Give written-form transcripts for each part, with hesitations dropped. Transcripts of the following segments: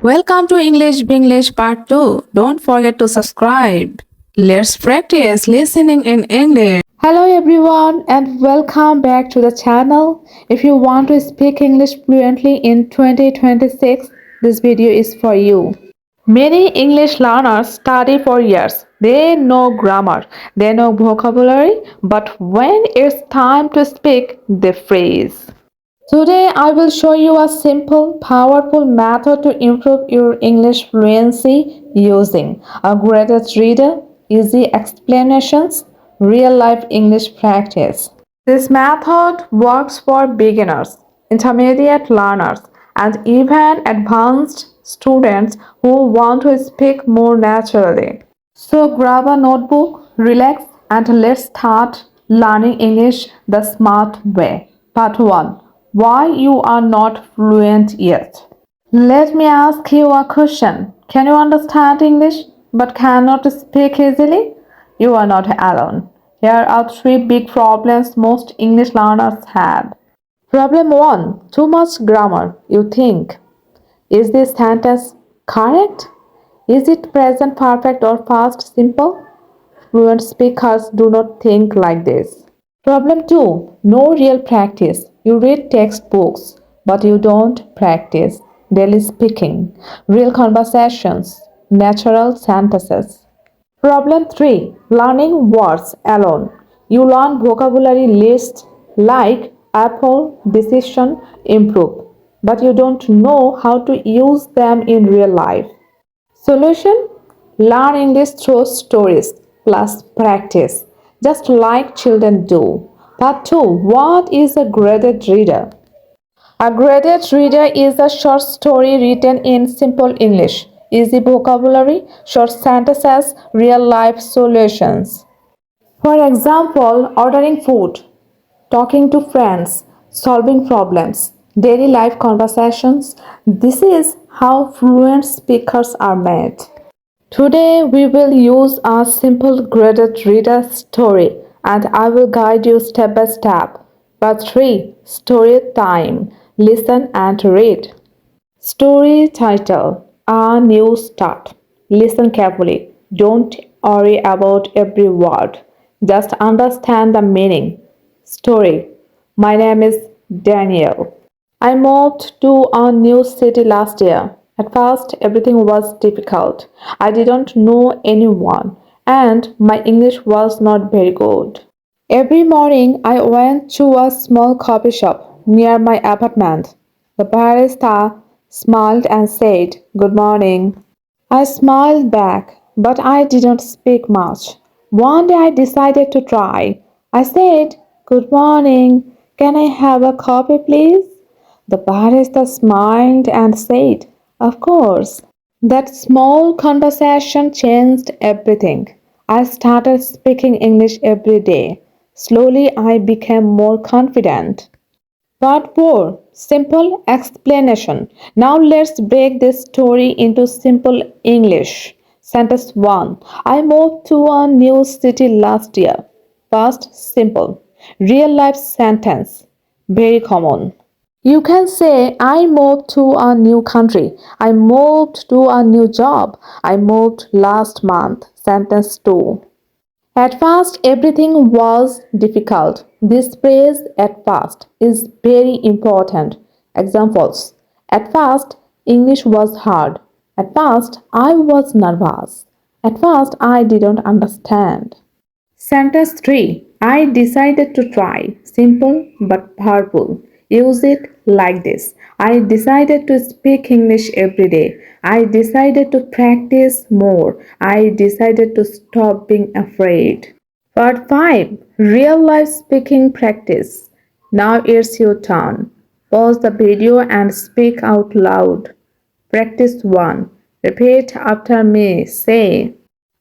Welcome to English Binglish Part 2. Don't forget to subscribe. Let's practice listening in English. Hello everyone and welcome back to the channel. If you want to speak English fluently in 2026, this video is for you. Many English learners study for years. They know grammar, they know vocabulary, but when it's time to speak, they freeze. Today, I will show you a simple, powerful method to improve your English fluency using a graded reader, easy explanations, real-life English practice. This method works for beginners, intermediate learners, and even advanced students who want to speak more naturally. So grab a notebook, relax, and let's start learning English the smart way. Part 1. Why you are not fluent yet. Let me ask you a question. Can you understand English but cannot speak easily? You are not alone. Here are three big problems most English learners have. Problem 1. Too much grammar. You think. Is this sentence correct? Is it present perfect or past simple? Fluent speakers do not think like this. Problem 2. No real practice. You read textbooks, but you don't practice daily speaking, real conversations, natural sentences. Problem 3. Learning words alone. You learn vocabulary lists like apple, decision, improve, but you don't know how to use them in real life. Solution: learn English through stories plus practice, just like children do. Part 2. What is a graded reader? A graded reader is a short story written in simple English, easy vocabulary, short sentences, real life solutions. For example, ordering food, talking to friends, solving problems, daily life conversations. This is how fluent speakers are made. Today we will use a simple graded reader story and I will guide you step by step. Part 3. Story time. Listen and read. Story title: A New Start. Listen carefully. Don't worry about every word. Just understand the meaning. Story: My name is Daniel. I moved to a new city last year. At first, everything was difficult. I didn't know anyone, and my English was not very good. Every morning, I went to a small coffee shop near my apartment. The barista smiled and said, "Good morning." I smiled back, but I didn't speak much. One day I decided to try. I said, "Good morning. Can I have a coffee, please?" The barista smiled and said, "Of course." That small conversation changed everything. I started speaking English every day. Slowly, I became more confident. Part 4. Simple explanation. Now let's break this story into simple English. Sentence 1. I moved to a new city last year. Past simple. Real life sentence. Very common. You can say, I moved to a new country. I moved to a new job. I moved last month. Sentence 2. At first, everything was difficult. This phrase, at first, is very important. Examples: At first, English was hard. At first, I was nervous. At first, I didn't understand. Sentence 3. I decided to try. Simple but powerful. Use it like this. I decided to speak English every day. I decided to practice more. I decided to stop being afraid. Part 5. Real life speaking practice. Now it's your turn. Pause the video and speak out loud. Practice 1. Repeat after me. Say,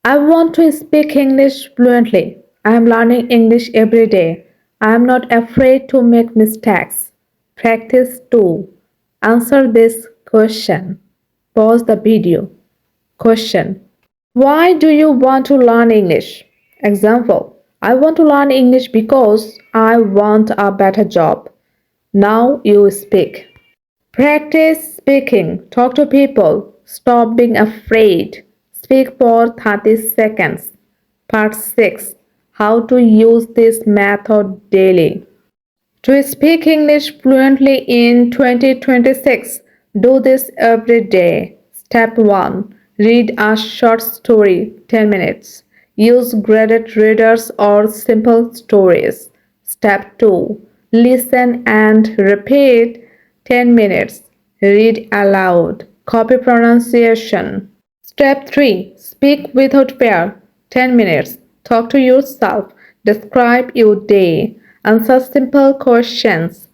I want to speak English fluently. I am learning English every day. I am not afraid to make mistakes. Practice 2. Answer this question. Pause the video. Question: Why do you want to learn English? Example: I want to learn English because I want a better job. Now you speak. Practice speaking. Talk to people. Stop being afraid. Speak for 30 seconds. Part 6. How to use this method daily. To speak English fluently in 2026, do this every day. Step 1. Read a short story 10 minutes. Use graded readers or simple stories. Step 2. Listen and repeat 10 minutes. Read aloud. Copy pronunciation. Step 3. Speak without fear. 10 minutes. Talk to yourself. Describe your day. Answer simple questions.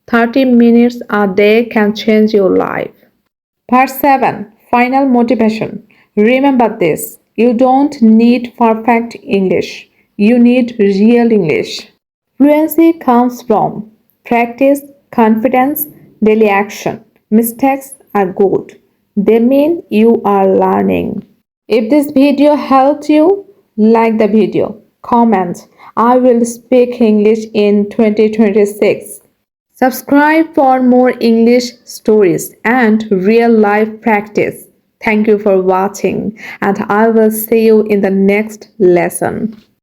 30 minutes a day can change your life. Part 7. Final motivation. Remember this. You don't need perfect English. You need real English. Fluency comes from practice, confidence, daily action. Mistakes are good. They mean you are learning. If this video helped you, like the video, comment, I will speak English in 2026. Subscribe for more English stories and real life practice. Thank you for watching, and I will see you in the next lesson.